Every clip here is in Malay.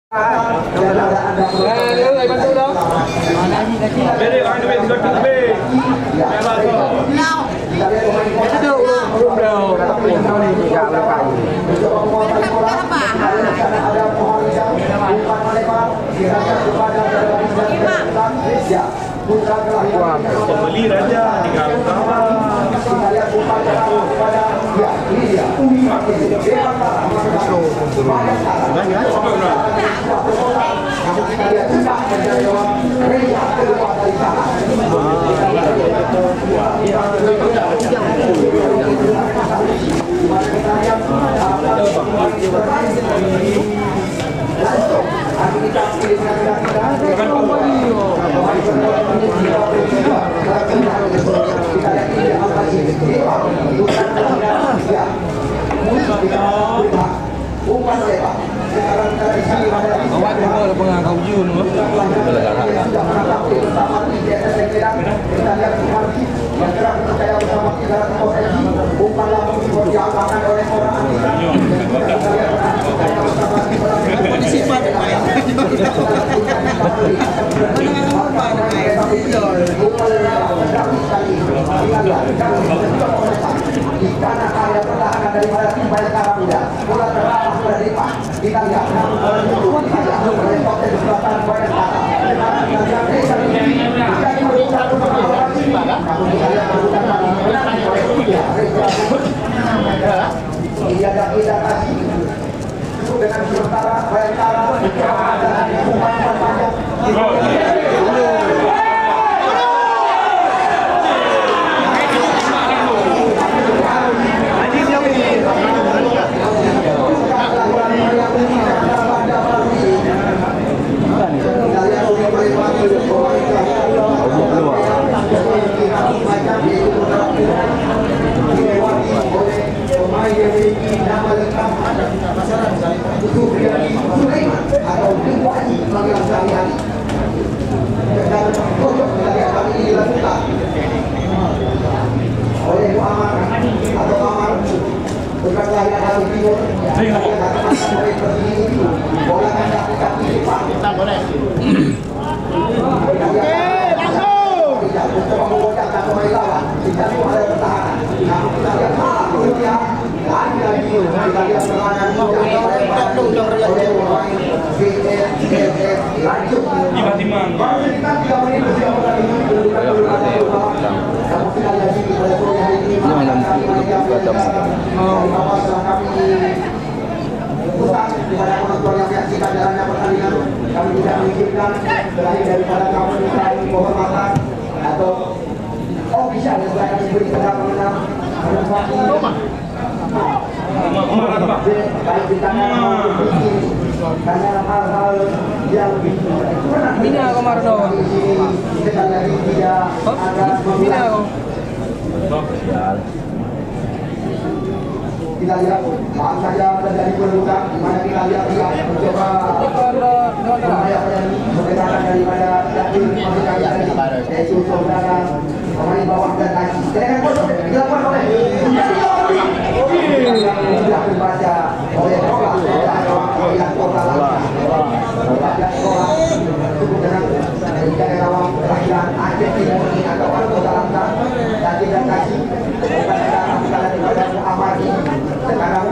Lagi bantu dong. Beri orang duit gotik be. Merah tu. Itu belum dah. Pembeli raja tinggal utama. Awak dulu ada pengangkau jun. Kita lihat dengan sementara Bayangkara kepada penonton yang menyaksikan jalannya pertandingan, kami tidak mengizinkan selain daripada kamu mencari kehormatan atau ofisial yang telah kami beri kepada pemenang baik di tangan maupun di karena hal-hal yang Mina Komardo. sekali lagi tidak ada Mina. kita lihat maaf saja terjadi pelukan di mana kita lihat dia mencoba membedakan daripada yakin masing-masing yaitu saudara pemain bawah dan kaki. Dengan foto dilakukan oleh sudah terbaca oleh sekolah yang kota dan sekolah dengan daerah kelahiran Aceh Timur ini atau kota Langkat dan tidak kaki kepada Muhammad sekarang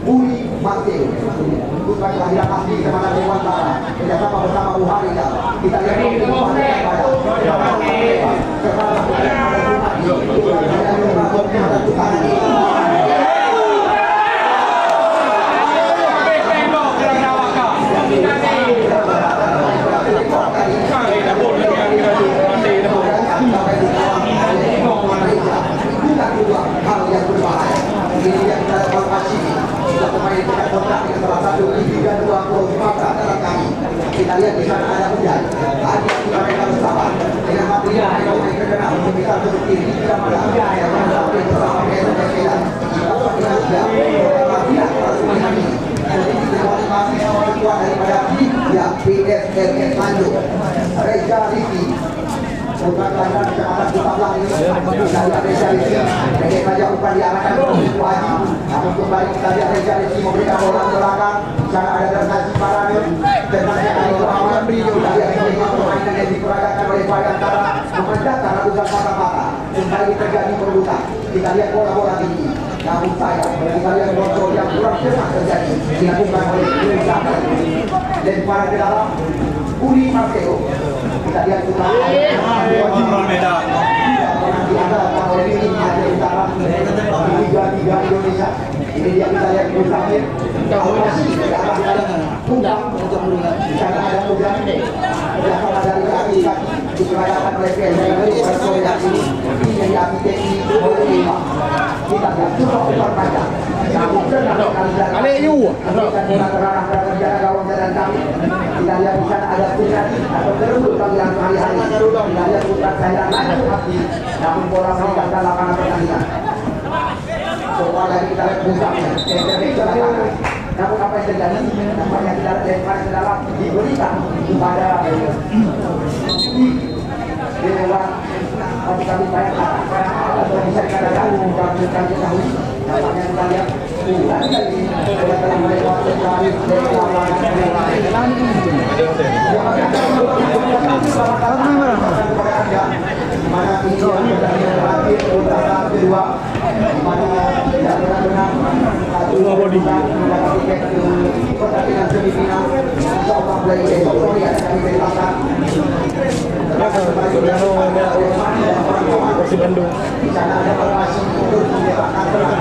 Uri Mateo bukan kelahiran asli kemana Dewan Barat kerjasama bersama Buhari kita kita lihat di sana ada hujan, ada mereka bersabar dengan material yang terkenal untuk bisa seperti ini tidak ada yang sampai bersama dengan sepeda. Tidak harus menghani. Jadi dimotivasi orang tua daripada ya PSRS Tanjung, Reza Riki, bukan kelahiran kecamatan Kutaplang ini Kita lihat Reza Rizky, pendek saja umpan diarahkan ke Ibu Haji. Namun kembali kita lihat Reza Rizky memberikan bola ke belakang. Di sana ada Bernasi Parade, tentangnya dari Muhammad. Kita lihat bagaimana permainan yang diperagakan oleh Bayangkara memecahkan ratusan patah-patah. Kembali terjadi perebutan. Kita lihat bola-bola tinggi. Namun sayang, kita lihat kontrol yang kurang cermat terjadi dilakukan oleh Reza. Lempar ke dalam Uli Marcelo. Kita lihat utara diandalkan oleh tim Aceh Utara Liga Indonesia. Ini dia kita lihat Mustahil masih diarahkan Undang di sana ada Undang berasal dari kaki-kaki diperagakan oleh PSM yang ini menjadi arsitekti oleh Lima. Kita lihat coba umpan panjang. Namun tenang kerjaan gawang dan kami. Kita lihat di sana ada Punyati atau Gerundul panggilan hari-hari. Kita lihat putar saya lanjut hati. Namun bola meninggalkan lapangan pertandingan. Coba lagi kita lihat pusatnya. Namun apa yang terjadi? Nampaknya tidak ada lempar ke dalam diberikan kepada Dewan. Tapi kami banyak atau bisa dikatakan bukan ketahui. Nampaknya kita lihat lagi bola telah melewati dari lapangan. Mana ini pertandingan terakhir putaran kedua, mana tidak benar-benar mendapat tiket ke pertandingan semifinal. Insyaallah mulai besok sore akan kami beritakan. Di sana ada formasi untuk menyerahkan karena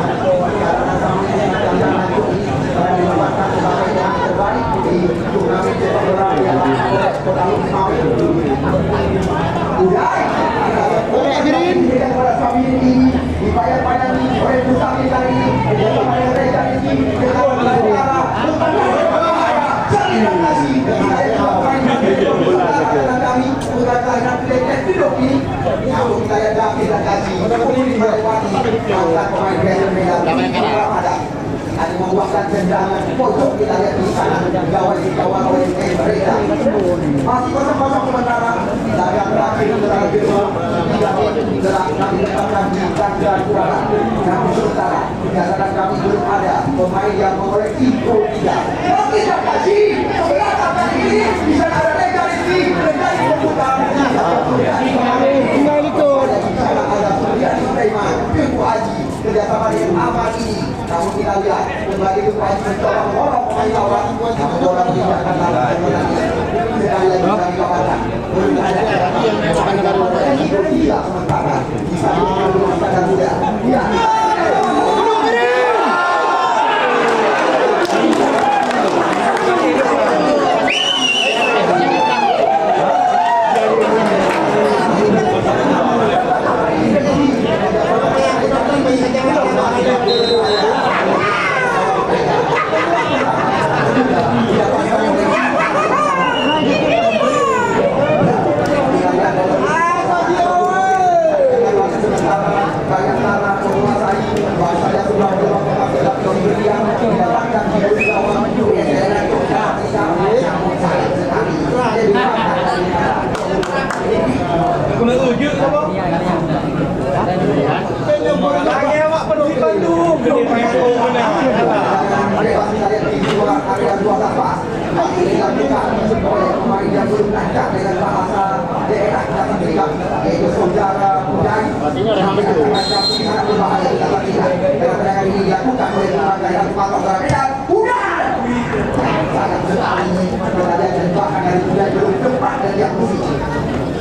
kami akan lanjut dan menempatkan sebagai yang terbaik di turnamen sepak bola yang berlangsung kemarin. Diberikan kepada suami ini dibayar-bayari oleh Mustahil kali ini bersama dengan Reza Rizky dengan negara terima kasih kepada kami bukan kalian pilih video ini. Namun kita lihat David dan kasih melewati mantan pemain Bayern Medan ada membuahkan tendangan pojok. Kita lihat di sana gawang oleh Reza. Masih kosong-kosong sementara. Laga terakhir putaran kedua telah kami dapatkan di tanggal juara. Namun sementara berdasarkan kami belum ada pemain yang mengoleksi gol 3. Terima kasih. Belakang kali ini bisa ada Reza Rizky menjadi pemutar. Kembali ke sana ada Suryani Sulaiman, Ibu Haji kerjasama dengan Ahmad ini. Namun kita lihat kembali Ibu Haji mencoba memorong pemain lawan. Namun bola tidak akan langsung sekali lagi kami kabarkan belum ada yang sementara bisa belum sadar muda. Ya.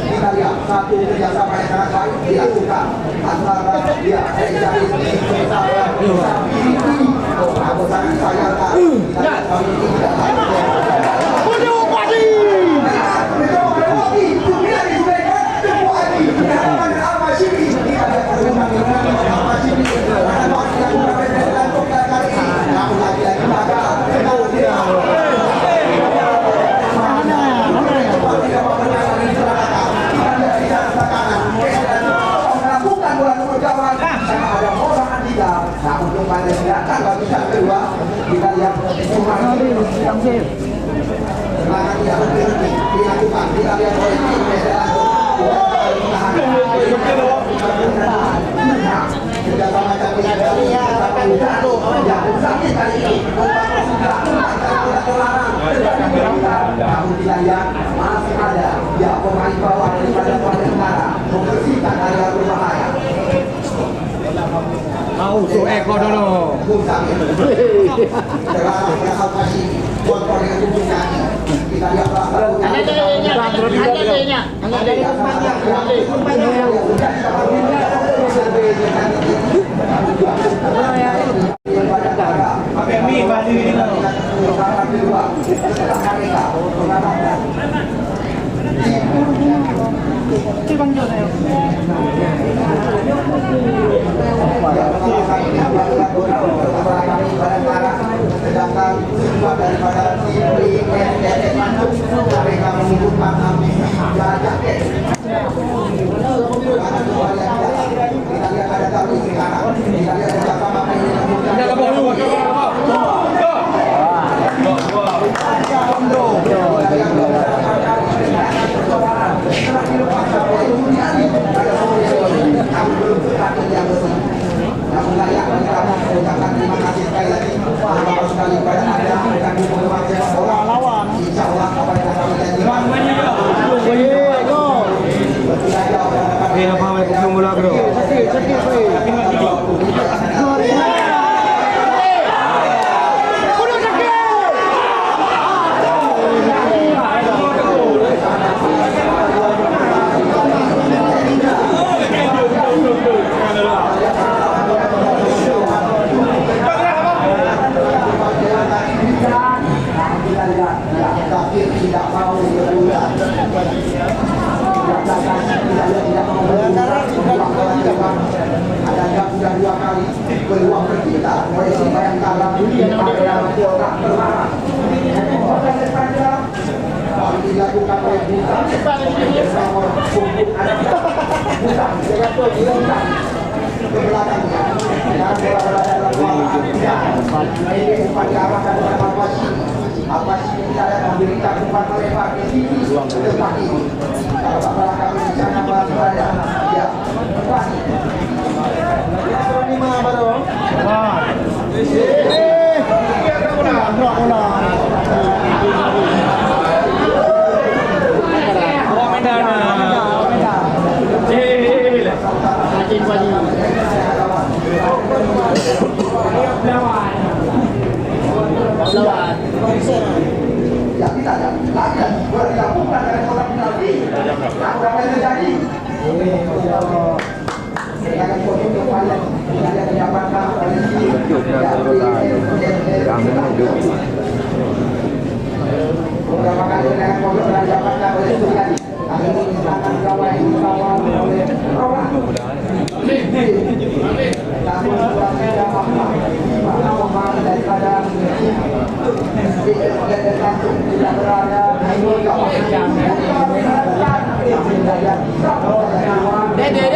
Kita lihat satu kerjasama yang sangat baik dilakukan antara dia Reza Rizky bersama Sabiri. Aku sangat sayangkan kita lihat kami ini tidak tahu. Namun lagi-lagi namun kembali silakan bagi yang kedua kita lihat semangat tidak berhenti dilakukan. Kita lihat oleh tim medan namun wilayah masih ada ya pemain bawah daripada Kuala Utara membersihkan area berbahaya. Mau Eko dulu. Kita lihat pakai mie baju ini loh. sedangkan semua daripada tim mereka menunjukkan jaket. Kita lihat ada kami sekarang. Kita lihat bersama terima kasih sekali lagi sekali pada Anda dan lawan. Insyaallah apa yang kami janjikan. Apa yang kamu mula bro? Tidak mau berbulan. Ada sudah 2 kali peluang berkita oleh si Bayangkara adalah orang berlarang. Proses saja dilakukan oleh Bukan. Nomor punggung ada Bukan. Ke belakangnya dan bola-bola dalam ruangan. Ini umpan diarahkan oleh Mawasi. Apa sih kita memberikan umpan melebar ke sini tempat ini. Kalau bapak kami di sana berada, ya, pasti. Ini mana baru? Ya kita lagi berlakukan dari kotak penalti. Apa yang terjadi? Dengan posisi kepala yang didapatkan oleh beberapa kali dengan posisi yang didapatkan oleh Suryadi. Kali ini misalkan gawai dikawal oleh Roman. Namun kurang tidak apa. Pemain daripada tidak berada Dede.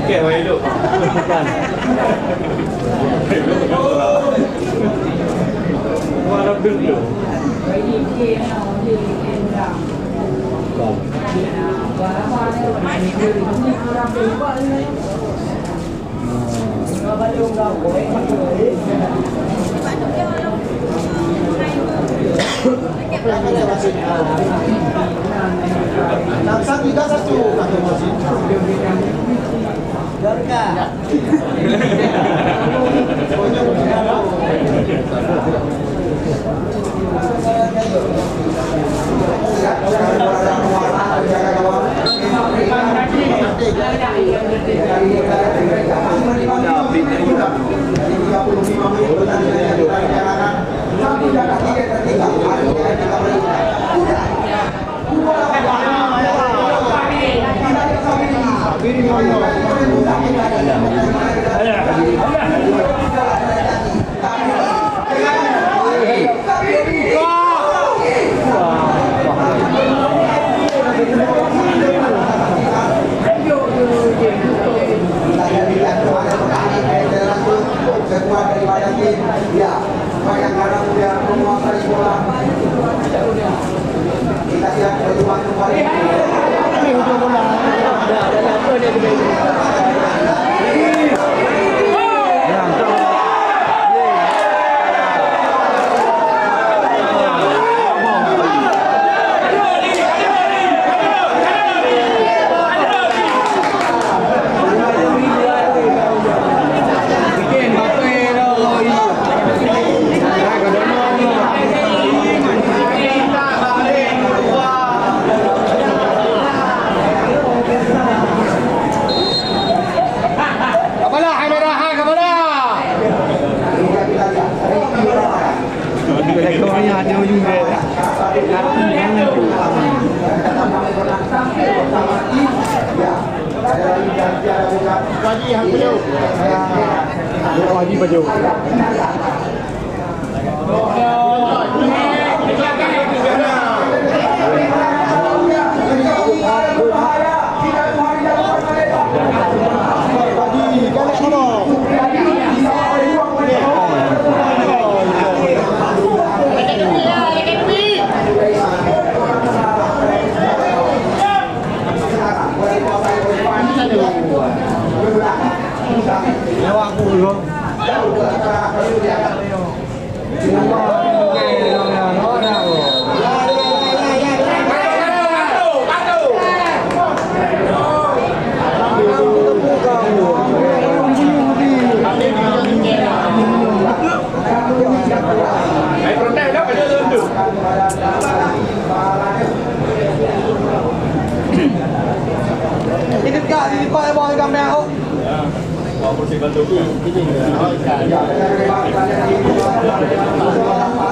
Okey, baik dulu. Mana dulu? Ketua daripada tim, ya, Bayangkara Muda menguasai bola. Kita siap berjuang kembali. Wajib baju.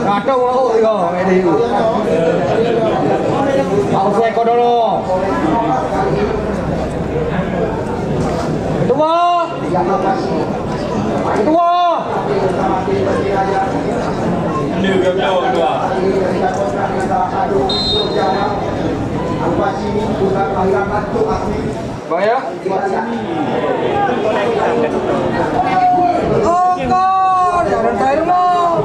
Kacau lah kok ini. Mau saya kau dulu. Ketua. Ketua. Ini ketua. Bayar. Oh, kau jangan cair mau.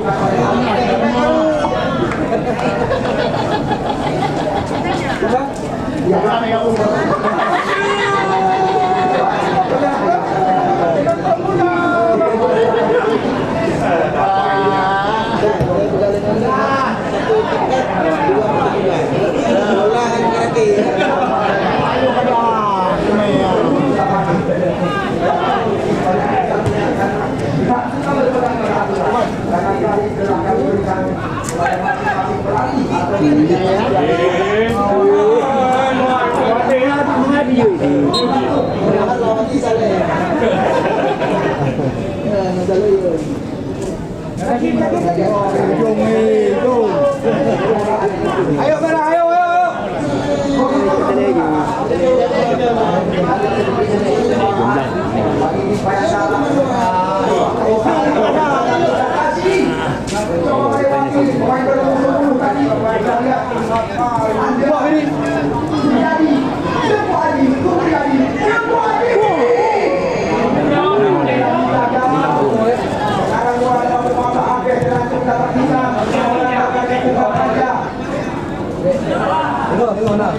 Ayo merah, ayo, ayo, ayo. pemain berumur tadi kita lihat Andi Supriyadi sekarang mulai dalam masa akhir langsung dapat kita saja. Tengok mana.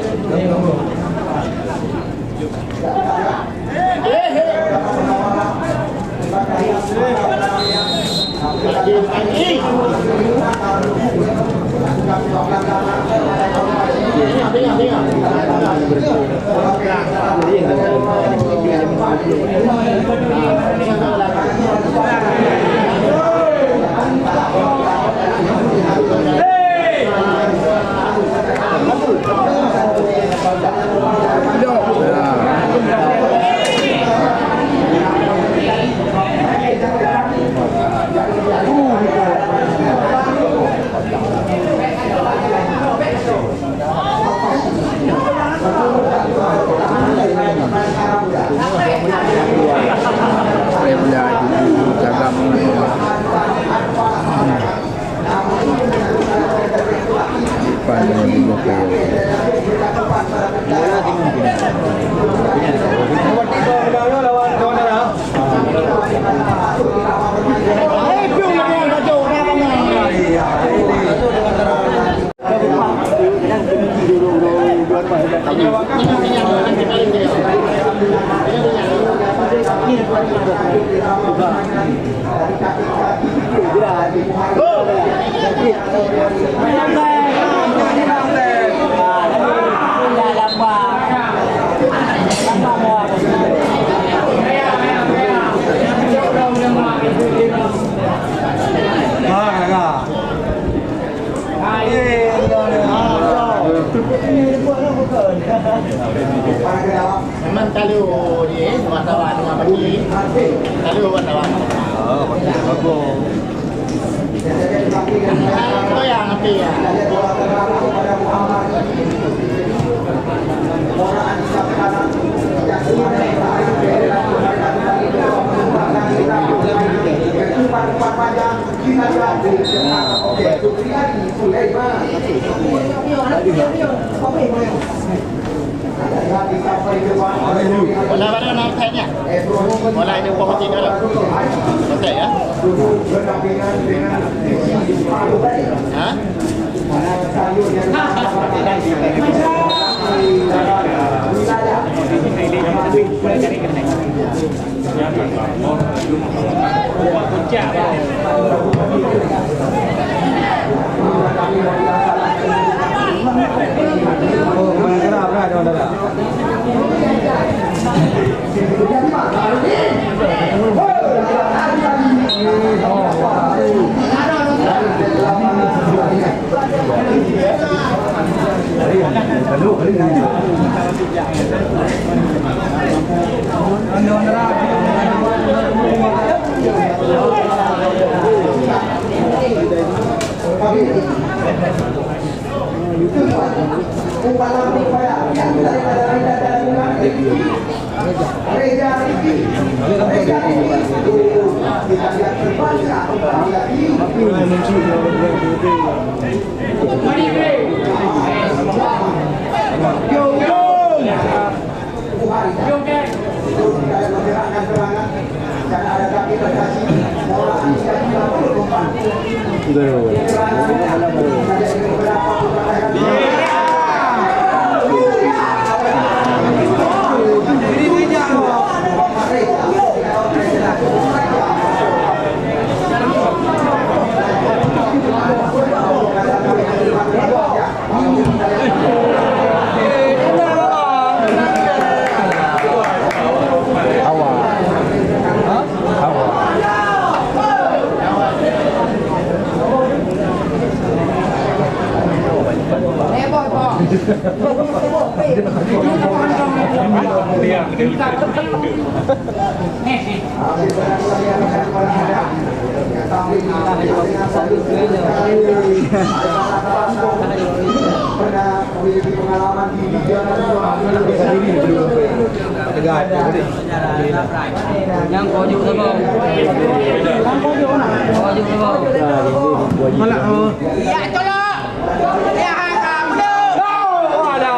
Memang kalau dia wartawan dengan bagi kalau wartawan. Oh, bagus. Itu yang api ya. Bola mana nak tanya? Bola itu komisi kalau. Betul ya? Hah? Oh, main kerap dah ada. Pernah memiliki pengalaman di Liga Nasional. dekat. Yang koju tu bang. Koju tu bang. Malak tu. Ya tolong. Ya hang muda. Oh ada.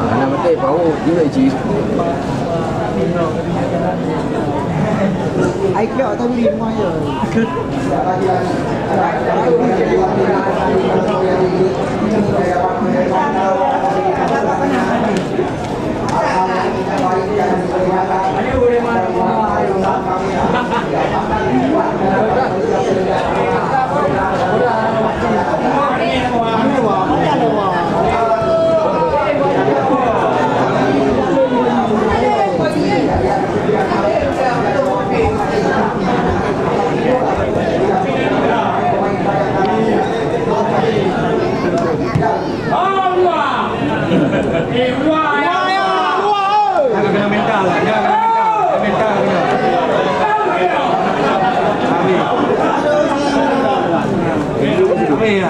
Mana betul bau dia isi. Ai kẹo tao đi ngoài rồi. Kena mental lah, ya, kena mental. Apa ya?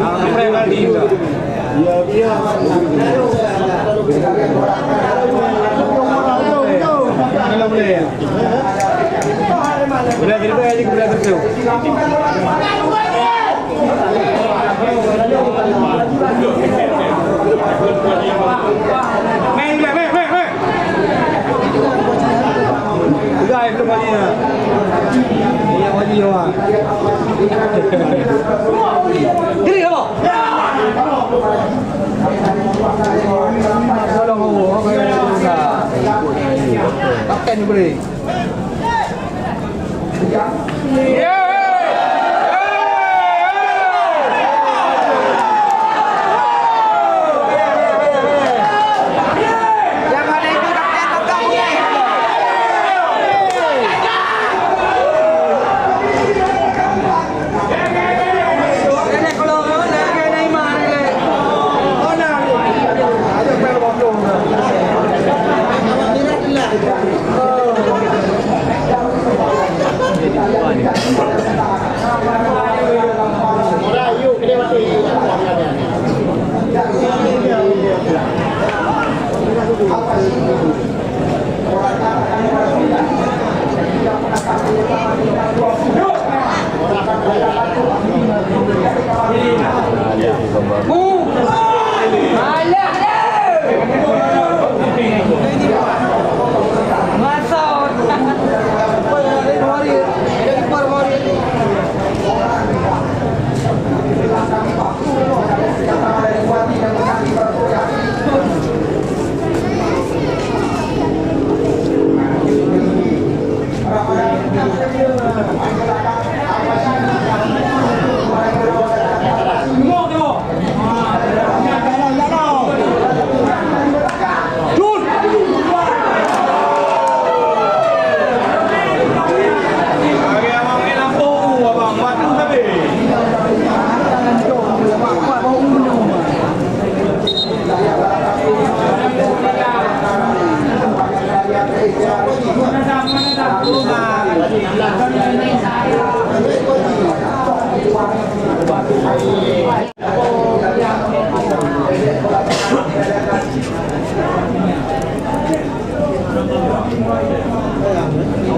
Apa yang lagi? Kalau boleh. Boleh jadi boleh lagi boleh kerja. Main. Udah itu kalinya. Iya wajib ya. Diri apa? Kalau mau, boleh. Mula yuk dia mati.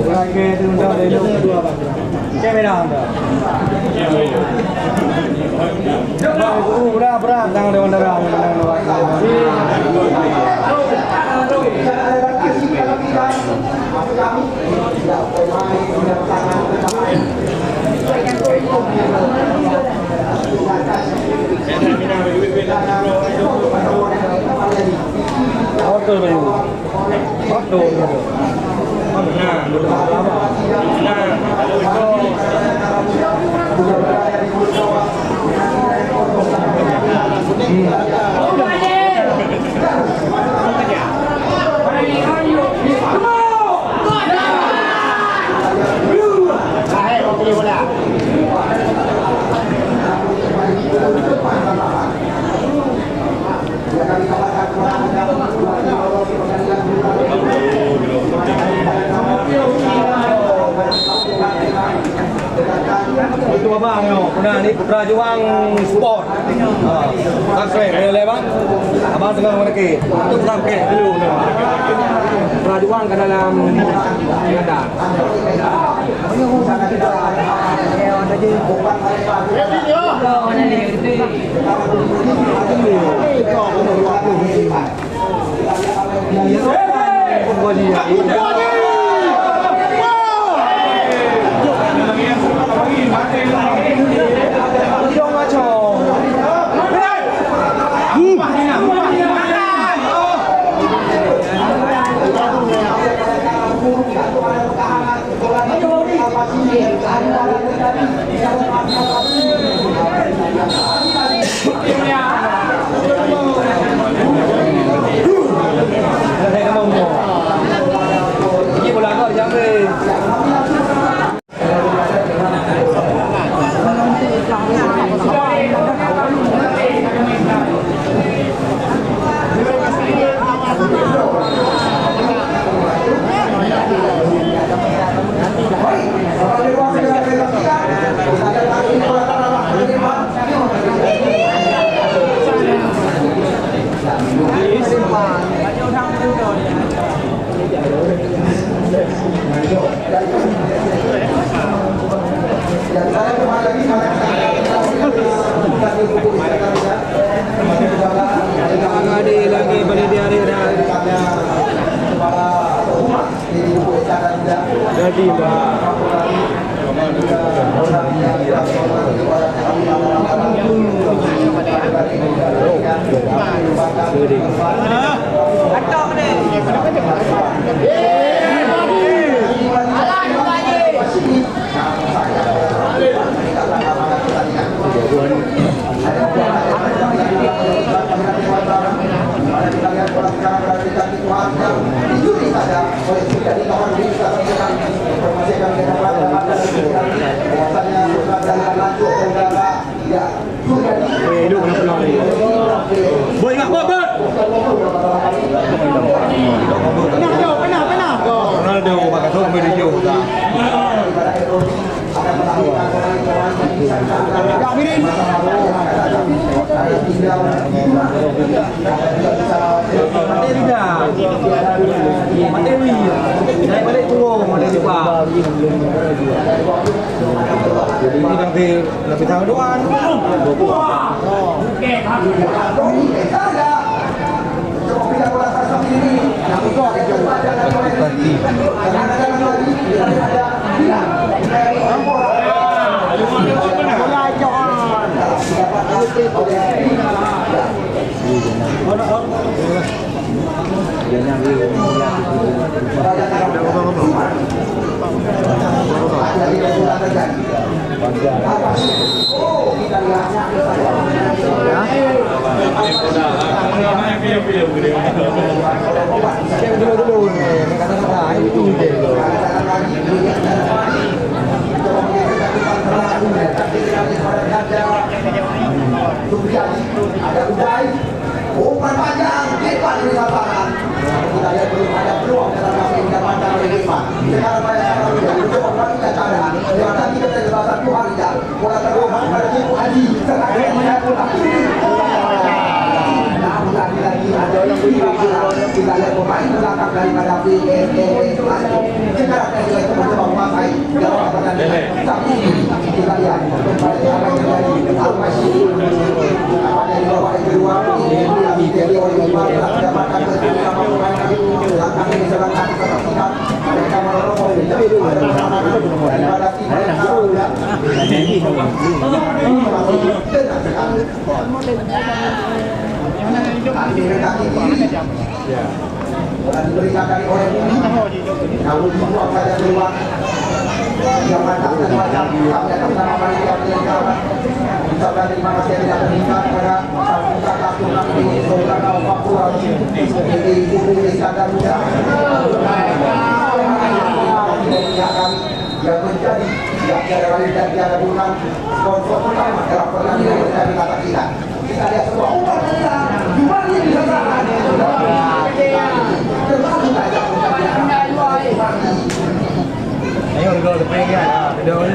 Lagi tu dah ada dua apa? Kamera anda. Berat jangan ada darah. Hotel baru. Hotel baru. Itu abang yo, nah ni Putra Juang Sport. Akses boleh bang. Abang tengah mereka. Itu sampai dulu ni. Putra Juang ke dalam ada. Ini bola kau jangan. Lagi pada di hari jadi Mbak. Hidup kenapa ni? Boy ngak bot. Penah. Ronaldo pakai sok video dah. Gak mirin. Materi dah. Materi. Naik balik turun model juga. Jadi ini nanti lebih tahu doan. Dulu ni, kata-kata itu je. Ada udai, umpan panjang, Irfan di lapangan. Kita lihat belum ada peluang dalam kali ini panjang oleh Irfan. Sekarang banyak orang yang mencoba melakukan cara. Yang tadi kita jelas satu hari dah. Bola terbang pada Cipu Haji. Sekarang saya bola. Lagi ada yang kita lihat pemain belakang daripada sekarang saya itu mencoba memakai gawang pertandingan. Tapi kita lihat kembali apa yang terjadi. Al-Masih pada di bawah kedua ini jadi oleh Iman mendapatkan beberapa pemain belakang ini serang kaki kesaksikan mereka merokok daripada tim yang sudah kaki kiri dan diberikan dari oleh ini namun dibuang saja keluar yang mantapkan macam sampai bersama panitia penyelenggara ucapkan terima kasih tidak terhingga kepada Saputra Kasur Nakti Saudara Papua ini Kubu Iskandar Muda yang menjadi yang tiada lain dan tiada bukan sponsor utama dalam pertandingan yang dari kata kita lihat semua umpan kita gimana ini bisa sangat terlalu banyak Ayo kalau depan ni ada ni.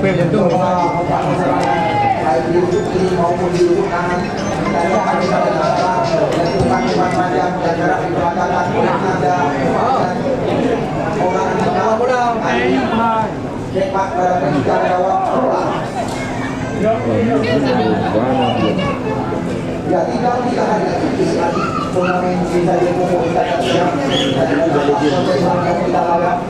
Pem jantung. Maupun di ujung kanan dan kami lakukan panjang dan jarak di belakang ada orang bola cepat pada penjaga gawang bola. Ya tinggal 3 hari lagi turnamen bisa diumumkan kita lawan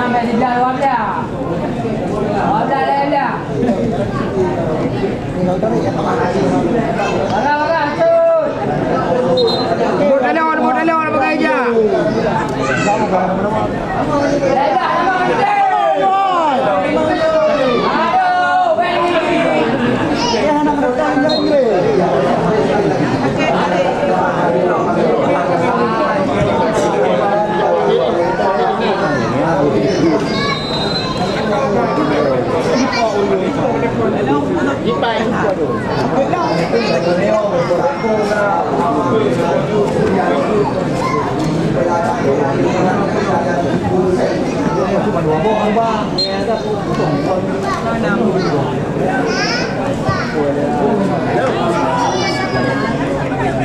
Sampai di jalan dia. Ada dia. Agak tuh. Budalon pakai aja.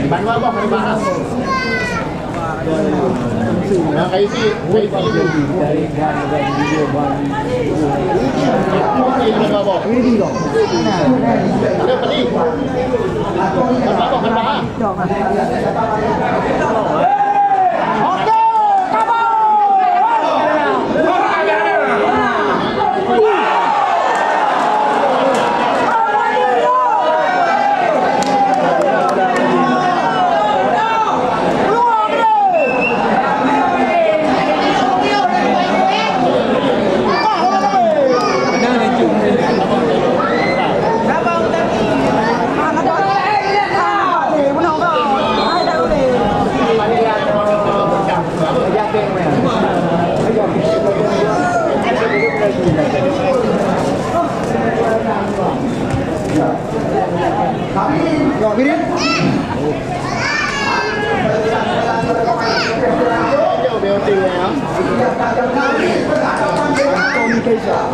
Banwa ba para nah, kayak isi itu. Ini apa? Ini dong. Ada tadi. Apa kan? Oke, kamu.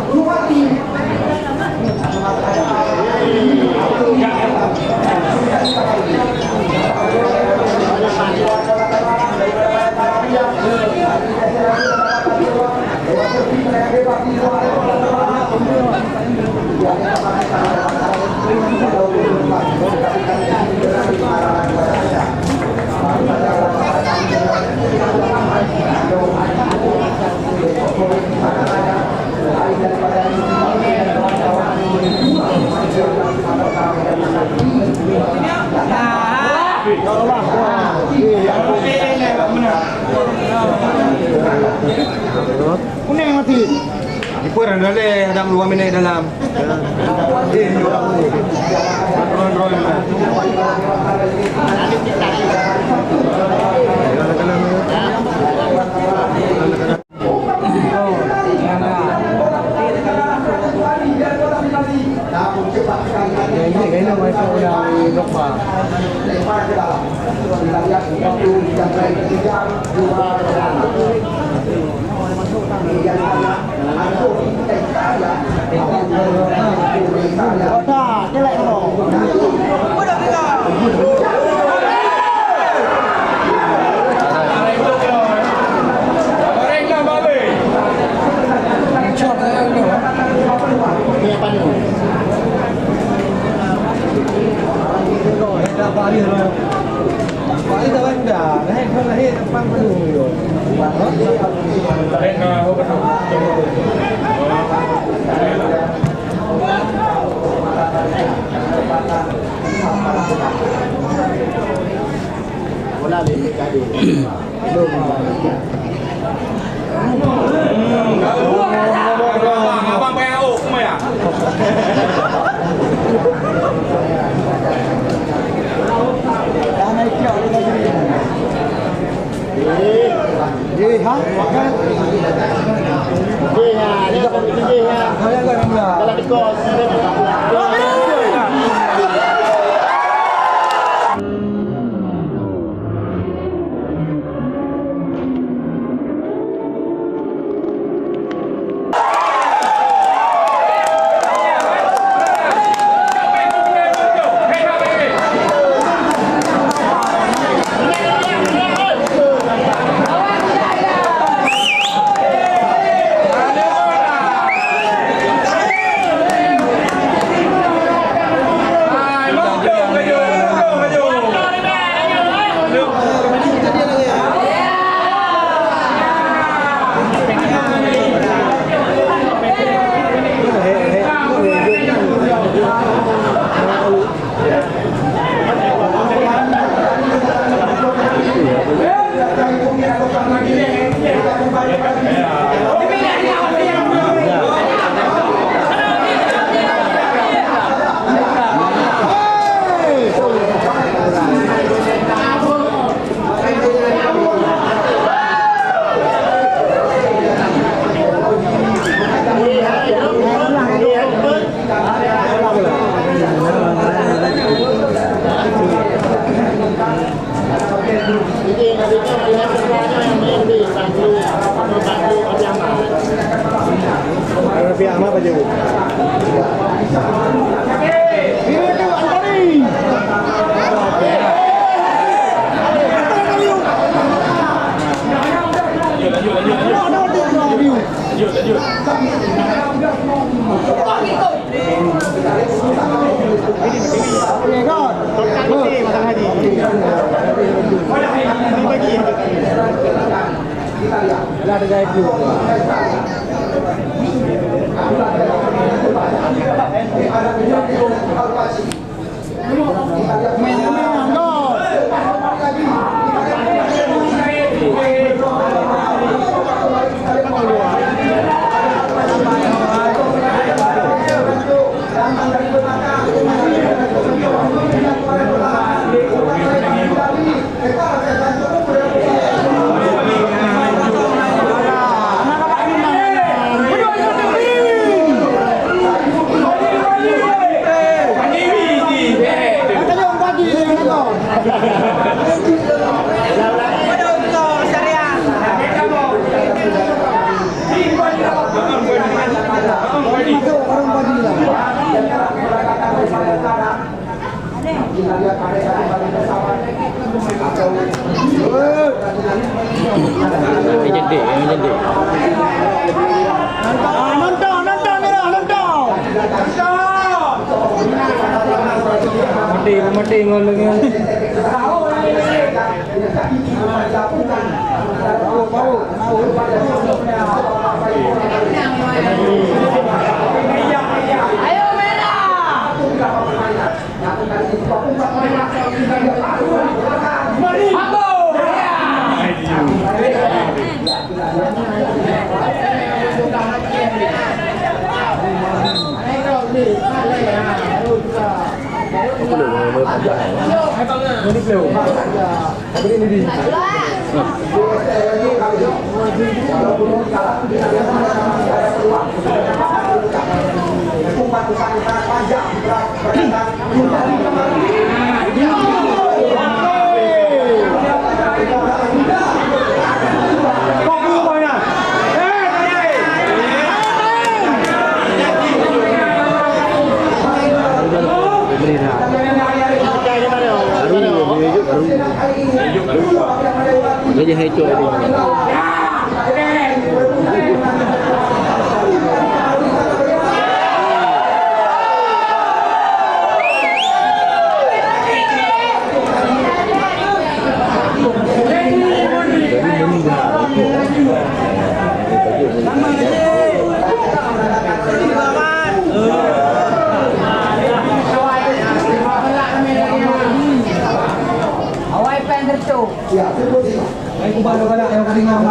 Kuning mati. Ipur ada luar minit dalam. Ron. Ini kayaknya mereka udah lupa. Kota, jelek dong. Abang PAO semua ya? Ha? Makan. Dia kan dia. Kalau di kos. Jadi nantinya punya semuanya yang main di Banglu Adiaman. Lebih amat aja bu. Ada gaya dulu. Mati ngolongnya. Ayo merah. Mambo. Dia hecok dia. Awai pender tu. Ya, betul. Aku baru kena yang keringin.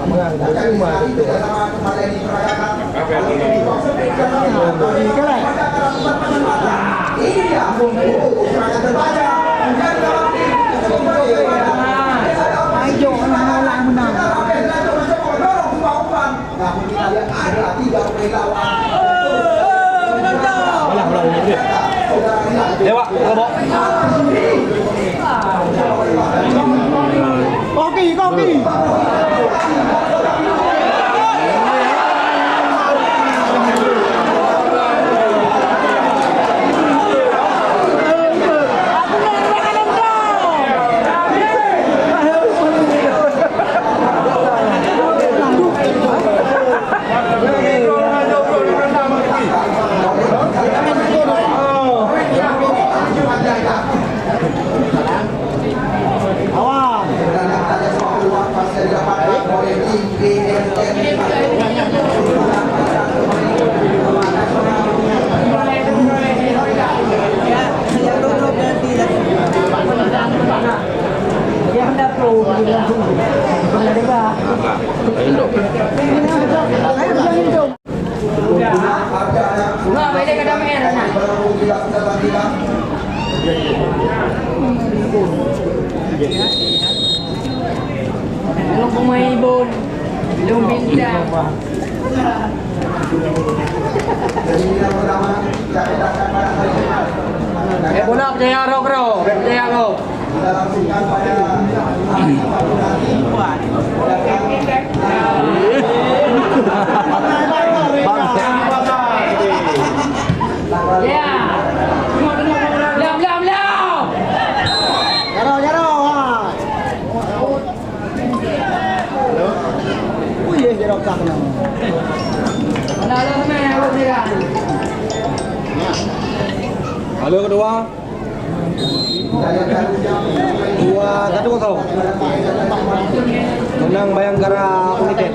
Menganggur cuma itu. Ini dia. Serangan terbaca. Ayo, anak-anak menang. Namun kita lihat ada 3 pemain lawan. Dewa, kelompok. Koki. Belum pemain ibon, belum bintang. Bola percaya bro. Percaya bro. Ya. Lam. Jaro. Wih, jaro tak kena. Halo kedua. 2-1. Menang Bayangkara United.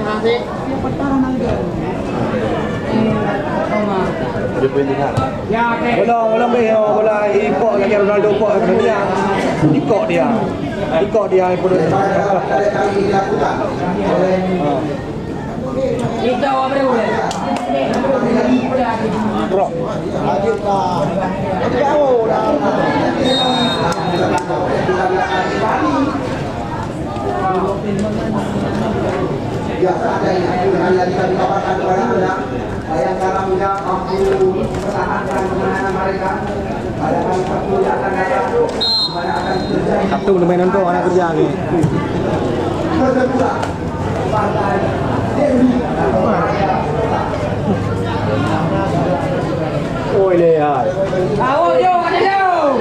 Bola ikut lagi Ronaldo kok dia. Ikut dia ikut. Kita apa boleh? Bro. Biasa ada yang lagi kami kabarkan kepada Anda. Bayangkara Muda mampu pertahankan kemenangan mereka. Pada kali Sabtu yang akan datang, di mana akan terjadi Sabtu mainan tuh anak kerja nih. kedua partai Dewi dan Raya. Oh lihat. Awo yo, ada yo.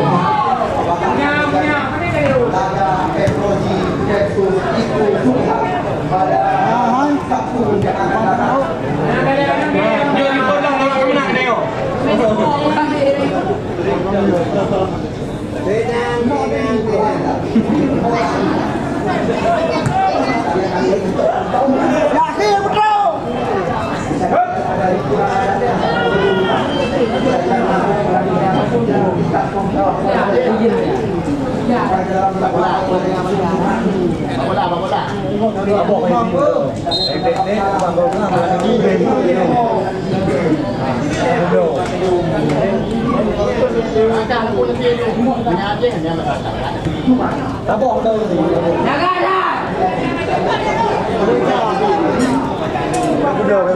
Punya, mana kayu? Laga Petroji versus Ibu Suha pada Sabtu yang akan datang. Jadi tolong orang menang nih. Yakin betul.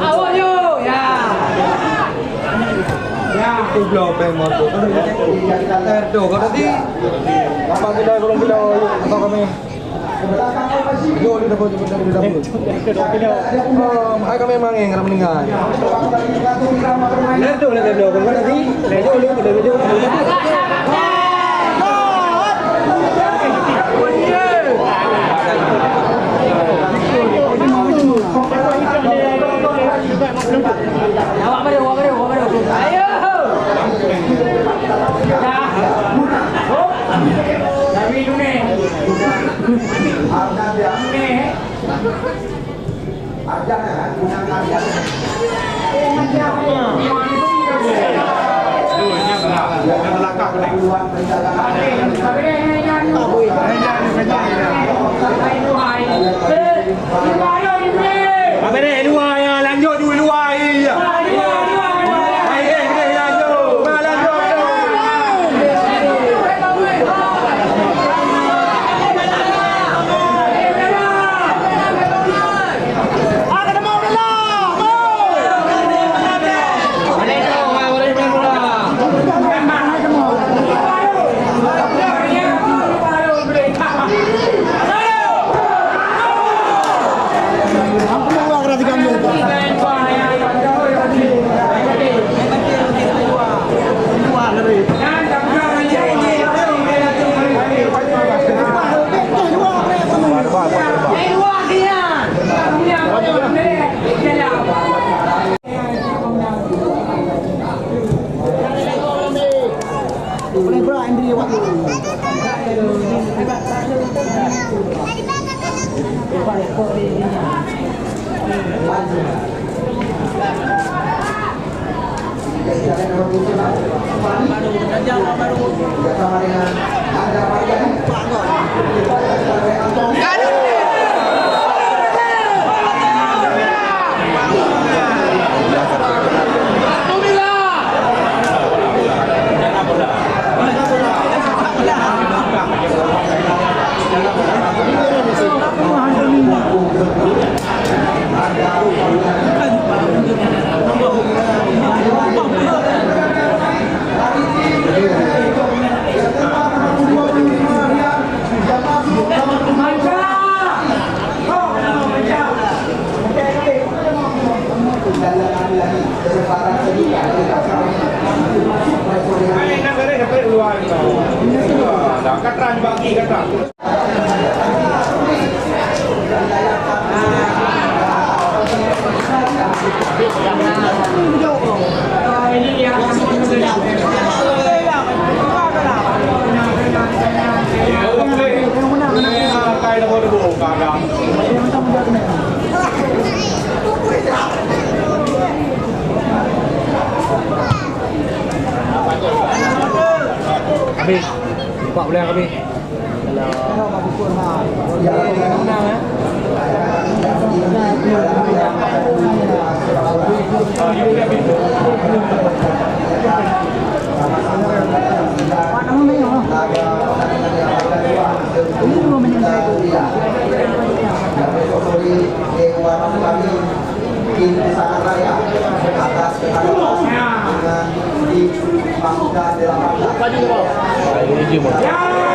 Awo yo, ya. Kublo motor. Terdo kau tadi. Apa kita belum atau kami? Yo di dapur. Ay kami mang yang meninggal. Terdo kau tadi. Lejo. Awak baru. Ayo. Dari dulu nih. Ini Katran bagi katran. Kayak mau dibuka kadang. Abi, buka boleh Abi. atas dengan di Pangda 18.